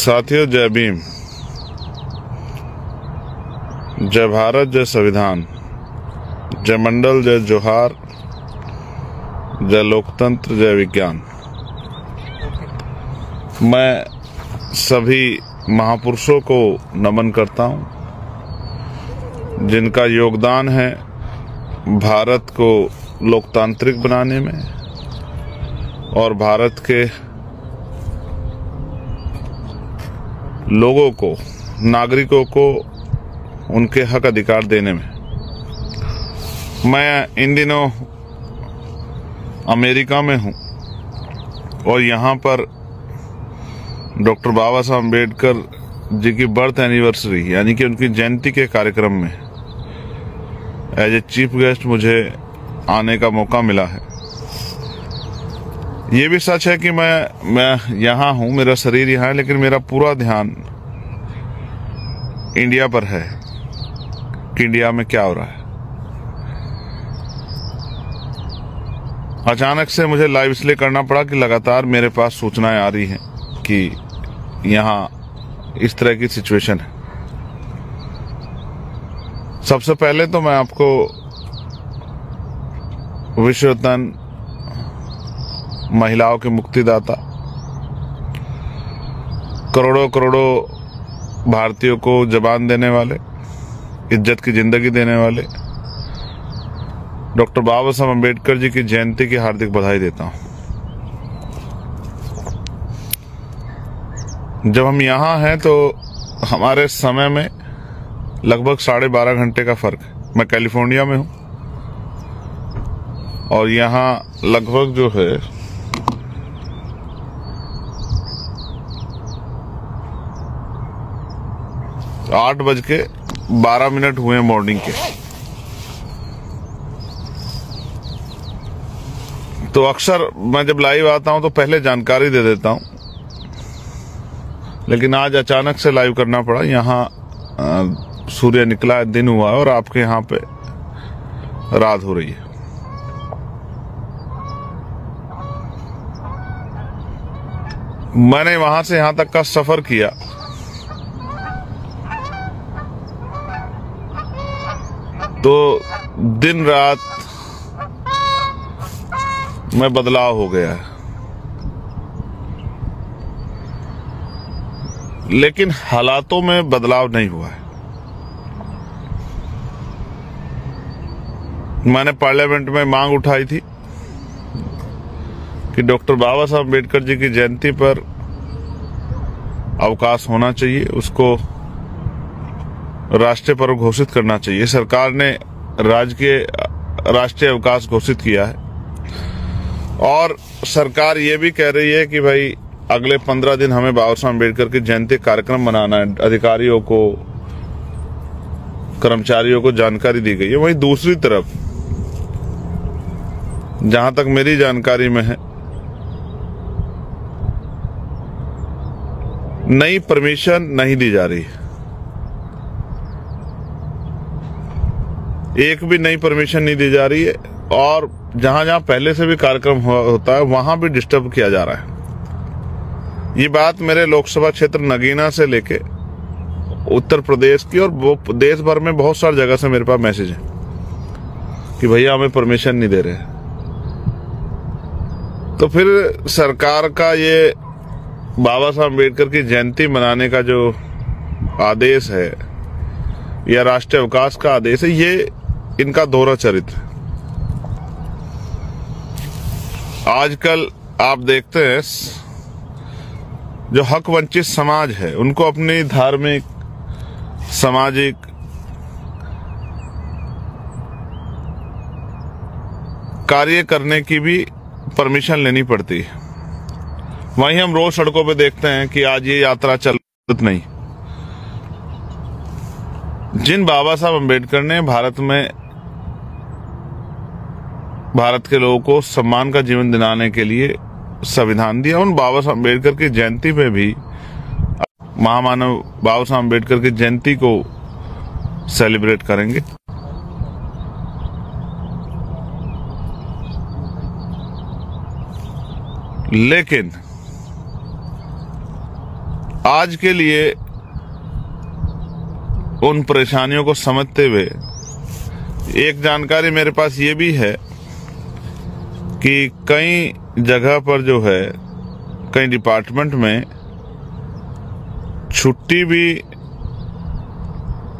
साथियों, जय भीम, जय भारत, जय संविधान, जय मंडल, जय जोहार, जय लोकतंत्र, जय विज्ञान। मैं सभी महापुरुषों को नमन करता हूं, जिनका योगदान है भारत को लोकतांत्रिक बनाने में और भारत के लोगों को, नागरिकों को उनके हक अधिकार देने में। मैं इन दिनों अमेरिका में हूं और यहाँ पर डॉक्टर बाबा साहब अम्बेडकर जी की बर्थ एनिवर्सरी यानी कि उनकी जयंती के कार्यक्रम में एज ए चीफ गेस्ट मुझे आने का मौका मिला है। ये भी सच है कि मैं यहाँ हूँ, मेरा शरीर यहाँ है, लेकिन मेरा पूरा ध्यान इंडिया पर है कि इंडिया में क्या हो रहा है। अचानक से मुझे लाइव इसलिए करना पड़ा कि लगातार मेरे पास सूचनाएं आ रही हैं कि यहाँ इस तरह की सिचुएशन है। सबसे पहले तो मैं आपको विश्व रत्न महिलाओं के मुक्तिदाता, करोड़ों करोड़ों भारतीयों को जबान देने वाले, इज्जत की जिंदगी देने वाले डॉक्टर बाबा साहब अम्बेडकर जी की जयंती की हार्दिक बधाई देता हूं। जब हम यहाँ हैं तो हमारे समय में लगभग 12.5 घंटे का फर्क है। मैं कैलिफोर्निया में हूं और यहाँ लगभग जो है 8:12 हुए मॉर्निंग के। तो अक्सर मैं जब लाइव आता हूं तो पहले जानकारी दे देता हूं, लेकिन आज अचानक से लाइव करना पड़ा। यहाँ सूर्य निकला है, दिन हुआ है और आपके यहाँ पे रात हो रही है। मैंने वहां से यहां तक का सफर किया तो दिन रात में बदलाव हो गया है, लेकिन हालातों में बदलाव नहीं हुआ है। मैंने पार्लियामेंट में मांग उठाई थी कि डॉक्टर बाबा साहब अम्बेडकर जी की जयंती पर अवकाश होना चाहिए, उसको राष्ट्रीय पर्व घोषित करना चाहिए। सरकार ने राष्ट्रीय अवकाश घोषित किया है और सरकार ये भी कह रही है कि भाई अगले 15 दिन हमें बाबा साहब अम्बेडकर की जयंती कार्यक्रम मनाना है। अधिकारियों को, कर्मचारियों को जानकारी दी गई है। वहीं दूसरी तरफ जहां तक मेरी जानकारी में है, नई परमिशन नहीं दी जा रही है। एक भी नई परमिशन नहीं दी जा रही है और जहां जहां पहले से भी कार्यक्रम होता है वहां भी डिस्टर्ब किया जा रहा है। ये बात मेरे लोकसभा क्षेत्र नगीना से लेके उत्तर प्रदेश की और देश भर में बहुत सारी जगह से मेरे पास मैसेज है कि भैया हमें परमिशन नहीं दे रहे। तो फिर सरकार का ये बाबा साहब अम्बेडकर की जयंती मनाने का जो आदेश है या राष्ट्रीय अवकाश का आदेश है, ये इनका दोहरा चरित्र है। आजकल आप देखते हैं जो हक वंचित समाज है उनको अपनी धार्मिक, सामाजिक, कार्य करने की भी परमिशन लेनी पड़ती है। वहीं हम रोज सड़कों पे देखते हैं कि आज ये यात्रा चल नहीं। जिन बाबा साहब अम्बेडकर ने भारत के लोगों को सम्मान का जीवन दिलाने के लिए संविधान दिया, उन बाबा साहब अम्बेडकर की जयंती में भी महामानव बाबा साहब अम्बेडकर की जयंती को सेलिब्रेट करेंगे। लेकिन आज के लिए उन परेशानियों को समझते हुए एक जानकारी मेरे पास ये भी है कि कई जगह पर जो है, कई डिपार्टमेंट में छुट्टी भी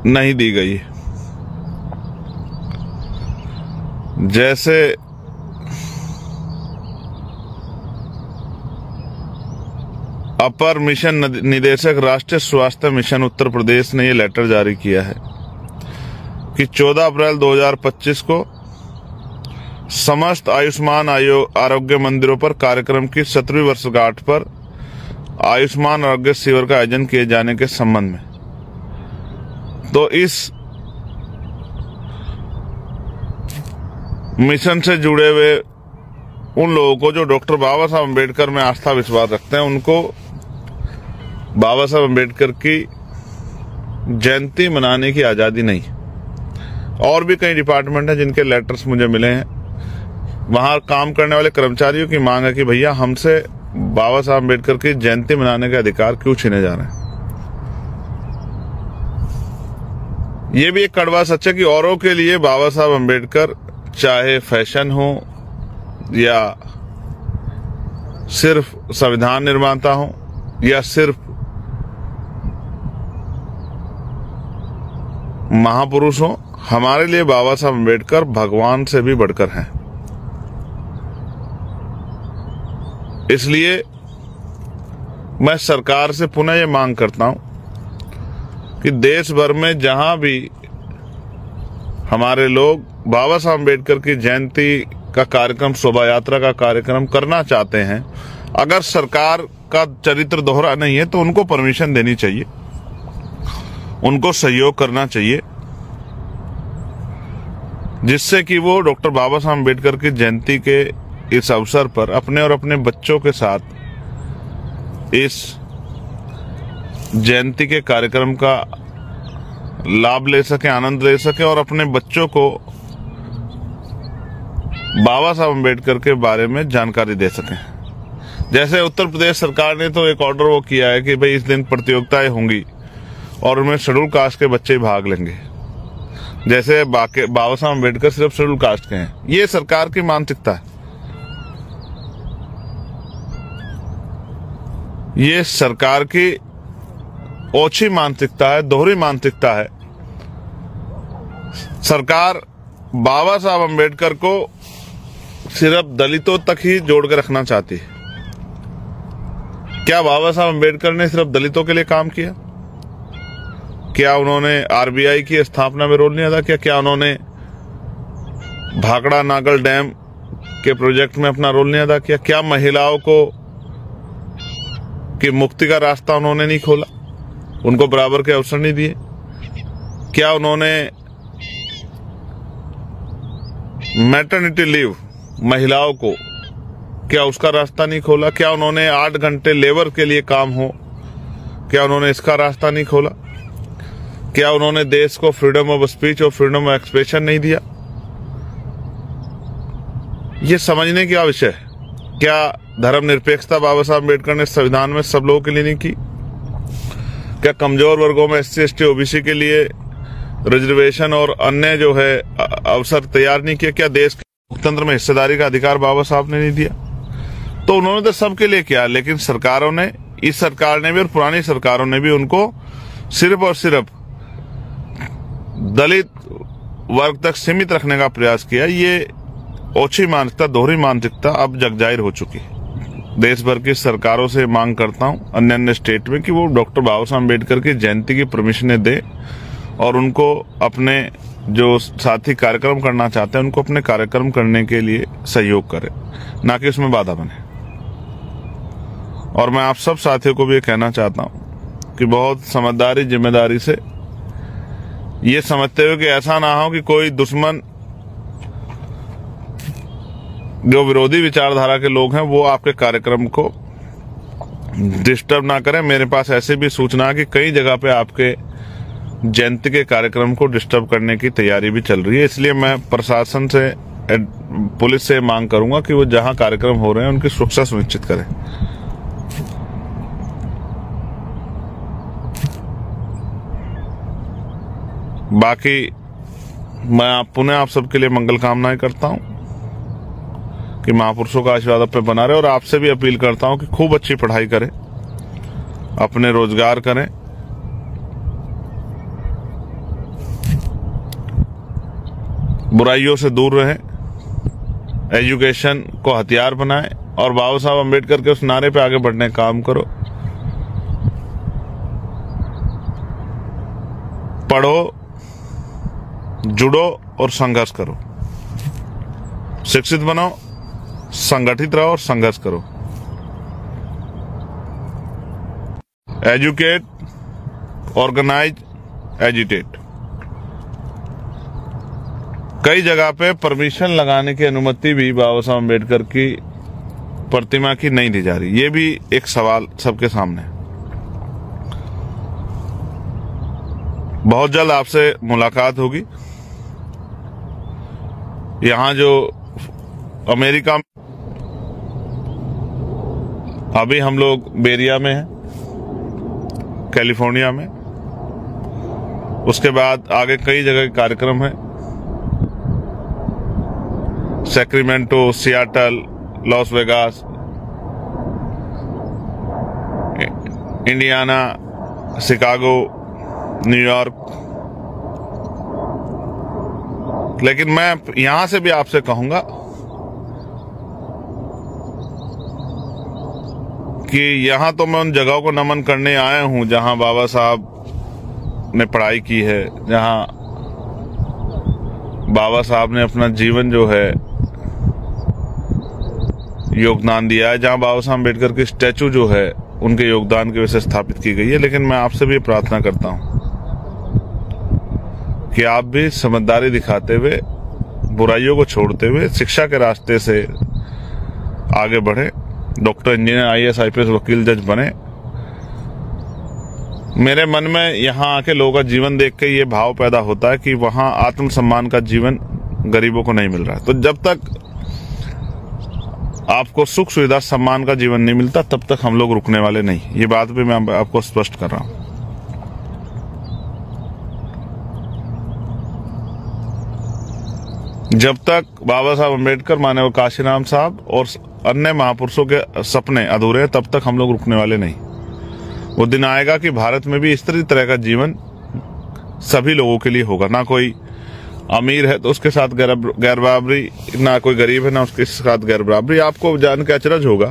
नहीं दी गई। जैसे अपर मिशन निदेशक राष्ट्रीय स्वास्थ्य मिशन उत्तर प्रदेश ने ये लेटर जारी किया है कि 14 अप्रैल 2025 को समस्त आयुष्मान आरोग्य मंदिरों पर कार्यक्रम की 17वीं वर्षगांठ पर आयुष्मान आरोग्य शिविर का आयोजन किए जाने के संबंध में। तो इस मिशन से जुड़े हुए उन लोगों को जो डॉक्टर बाबा साहब अम्बेडकर में आस्था विश्वास रखते हैं, उनको बाबा साहब अम्बेडकर की जयंती मनाने की आजादी नहीं। और भी कई डिपार्टमेंट हैं जिनके लेटर्स मुझे मिले हैं, वहां काम करने वाले कर्मचारियों की मांग है कि भैया हमसे बाबा साहब अम्बेडकर की जयंती मनाने के अधिकार क्यों छीने जा रहे हैं। ये भी एक कड़वा सच है कि औरों के लिए बाबा साहब अम्बेडकर चाहे फैशन हो या सिर्फ संविधान निर्माता हो या सिर्फ महापुरुष हो, हमारे लिए बाबा साहब अम्बेडकर भगवान से भी बढ़कर हैं। इसलिए मैं सरकार से पुनः ये मांग करता हूं कि देश भर में जहां भी हमारे लोग बाबा साहब अम्बेडकर की जयंती का कार्यक्रम, शोभा यात्रा का कार्यक्रम करना चाहते हैं, अगर सरकार का चरित्र दोहरा नहीं है तो उनको परमिशन देनी चाहिए, उनको सहयोग करना चाहिए, जिससे कि वो डॉक्टर बाबा साहब अम्बेडकर की जयंती के इस अवसर पर अपने और अपने बच्चों के साथ इस जयंती के कार्यक्रम का लाभ ले सके, आनंद ले सके और अपने बच्चों को बाबा साहब अम्बेडकर के बारे में जानकारी दे सकें। जैसे उत्तर प्रदेश सरकार ने तो एक ऑर्डर वो किया है कि भाई इस दिन प्रतियोगिताएं होंगी और उनमें शेड्यूल कास्ट के बच्चे भाग लेंगे, जैसे बाबा साहब अम्बेडकर सिर्फ शेड्यूल कास्ट के हैं। ये सरकार की मानसिकता है, ये सरकार की ओछी मानसिकता है, दोहरी मानसिकता है। सरकार बाबा साहब अम्बेडकर को सिर्फ दलितों तक ही जोड़ कर रखना चाहती है। क्या बाबा साहब अम्बेडकर ने सिर्फ दलितों के लिए काम किया? क्या उन्होंने आरबीआई की स्थापना में रोल नहीं अदा किया? क्या उन्होंने भाखड़ा नागल डैम के प्रोजेक्ट में अपना रोल नहीं अदा किया? क्या महिलाओं को की मुक्ति का रास्ता उन्होंने नहीं खोला, उनको बराबर के अवसर नहीं दिए? क्या उन्होंने मैटरनिटी लीव महिलाओं को, क्या उसका रास्ता नहीं खोला? क्या उन्होंने 8 घंटे लेबर के लिए काम हो, क्या उन्होंने इसका रास्ता नहीं खोला? क्या उन्होंने देश को फ्रीडम ऑफ स्पीच और फ्रीडम ऑफ एक्सप्रेशन नहीं दिया? ये समझने की विषय है। क्या धर्मनिरपेक्षता बाबा साहब अम्बेडकर ने संविधान में सब लोगों के लिए नहीं की? क्या कमजोर वर्गों में SC ST OBC के लिए रिजर्वेशन और अन्य जो है अवसर तैयार नहीं किया? क्या देश के लोकतंत्र में हिस्सेदारी का अधिकार बाबा साहब ने नहीं दिया? तो उन्होंने तो सबके लिए किया, लेकिन सरकारों ने, इस सरकार ने भी और पुरानी सरकारों ने भी उनको सिर्फ और सिर्फ दलित वर्ग तक सीमित रखने का प्रयास किया। ये ओछी मानसिकता, दोहरी मानसिकता अब जगजाहिर हो चुकी है। देश भर की सरकारों से मांग करता हूं, अन्य अन्य स्टेट में, कि वो डॉक्टर बाबा साहब अम्बेडकर की जयंती की परमिशनें दे और उनको अपने जो साथी कार्यक्रम करना चाहते हैं उनको अपने कार्यक्रम करने के लिए सहयोग करे, ना कि उसमें बाधा बने। और मैं आप सब साथियों को भी ये कहना चाहता हूं कि बहुत समझदारी, जिम्मेदारी से ये समझते हुए कि ऐसा ना हो कि कोई दुश्मन, जो विरोधी विचारधारा के लोग हैं, वो आपके कार्यक्रम को डिस्टर्ब ना करें। मेरे पास ऐसे भी सूचना है कि कई जगह पे आपके जयंती के कार्यक्रम को डिस्टर्ब करने की तैयारी भी चल रही है। इसलिए मैं प्रशासन से, पुलिस से मांग करूंगा कि वो जहां कार्यक्रम हो रहे हैं उनकी सुरक्षा सुनिश्चित करें। बाकी मैं पुनः आप सबके लिए मंगल कामनाएं करता हूं कि महापुरुषों का आशीर्वाद आप पे बना रहे, और आपसे भी अपील करता हूं कि खूब अच्छी पढ़ाई करें, अपने रोजगार करें, बुराइयों से दूर रहें, एजुकेशन को हथियार बनाएं और बाबा साहब अम्बेडकर के उस नारे पे आगे बढ़ने का काम करो। पढ़ो, जुड़ो और संघर्ष करो। शिक्षित बनो, संगठित रहो और संघर्ष करो। Educate, organise, agitate. कई जगह पे परमिशन लगाने की अनुमति भी बाबा साहब अम्बेडकर की प्रतिमा की नहीं दी जा रही। ये भी एक सवाल सबके सामने है। बहुत जल्द आपसे मुलाकात होगी। यहाँ जो अमेरिका में अभी हम लोग बेरिया में हैं, कैलिफोर्निया में, उसके बाद आगे कई जगह के कार्यक्रम हैं, Sacramento, Seattle, Las Vegas, Indiana, Chicago, New York. लेकिन मैं यहां से भी आपसे कहूंगा कि यहां तो मैं उन जगहों को नमन करने आया हूं जहां बाबा साहब ने पढ़ाई की है, जहां बाबा साहब ने अपना जीवन जो है योगदान दिया है, जहां बाबा साहब अम्बेडकर की स्टैचू जो है उनके योगदान की वजह से स्थापित की गई है। लेकिन मैं आपसे भी प्रार्थना करता हूं कि आप भी समझदारी दिखाते हुए, बुराइयों को छोड़ते हुए शिक्षा के रास्ते से आगे बढ़े, डॉक्टर, इंजीनियर, आईएएस, आईपीएस, वकील, जज बने। मेरे मन में यहाँ आके लोगों का जीवन देख के ये भाव पैदा होता है कि वहां आत्मसम्मान का जीवन गरीबों को नहीं मिल रहा है। तो जब तक आपको सुख सुविधा सम्मान का जीवन नहीं मिलता, तब तक हम लोग रुकने वाले नहीं। ये बात भी मैं आपको स्पष्ट कर रहा हूं। जब तक बाबा साहब अम्बेडकर, माननीय काशीराम साहब और अन्य महापुरुषों के सपने अधूरे हैं, तब तक हम लोग रुकने वाले नहीं। वो दिन आएगा कि भारत में भी इस तरह का जीवन सभी लोगों के लिए होगा। ना कोई अमीर है तो उसके साथ गैर बराबरी, ना कोई गरीब है ना उसके साथ गैर बराबरी। आपको जान के अचरज होगा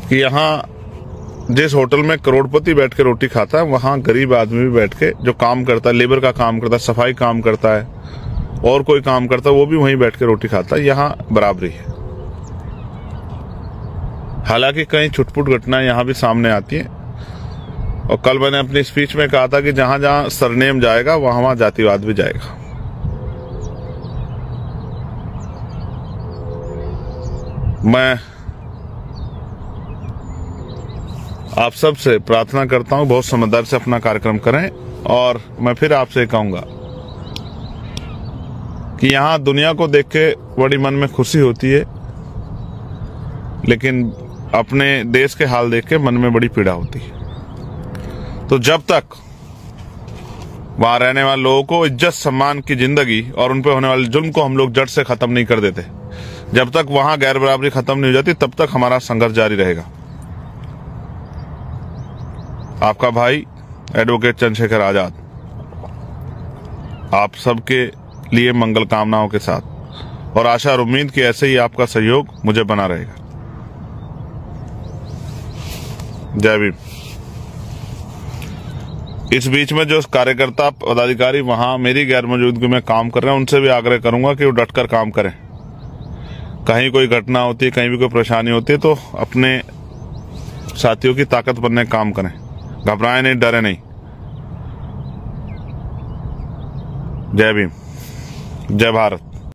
कि यहाँ जिस होटल में करोड़पति बैठ के रोटी खाता है, वहां गरीब आदमी भी बैठ के, जो काम करता है, लेबर का काम करता है, सफाई काम करता है और कोई काम करता है, वो भी वहीं बैठ के रोटी खाता है। यहाँ बराबरी है। हालांकि कई छुटपुट घटनाएं यहाँ भी सामने आती हैं, और कल मैंने अपनी स्पीच में कहा था कि जहां जहां सरनेम जाएगा वहां जातिवाद भी जाएगा। मैं आप सब से प्रार्थना करता हूं, बहुत समझदारी से अपना कार्यक्रम करें। और मैं फिर आपसे कहूंगा कि यहां दुनिया को देख के बड़ी मन में खुशी होती है, लेकिन अपने देश के हाल देख के मन में बड़ी पीड़ा होती है। तो जब तक वहां रहने वाले लोगों को इज्जत सम्मान की जिंदगी और उन पर होने वाले जुल्म को हम लोग जड़ से खत्म नहीं कर देते, जब तक वहां गैर बराबरी खत्म नहीं हो जाती, तब तक हमारा संघर्ष जारी रहेगा। आपका भाई एडवोकेट चंद्रशेखर आजाद आप सबके लिए मंगल कामनाओं के साथ, और आशा और उम्मीद कि ऐसे ही आपका सहयोग मुझे बना रहेगा। जय भीम। इस बीच में जो कार्यकर्ता पदाधिकारी वहां मेरी गैर मौजूदगी में काम कर रहे हैं, उनसे भी आग्रह करूंगा कि वो डटकर काम करें। कहीं कोई घटना होती है, कहीं भी कोई परेशानी होती है, तो अपने साथियों की ताकत बनने का काम करें। घबराएं नहीं, डरे नहीं। जय भीम, जय भारत।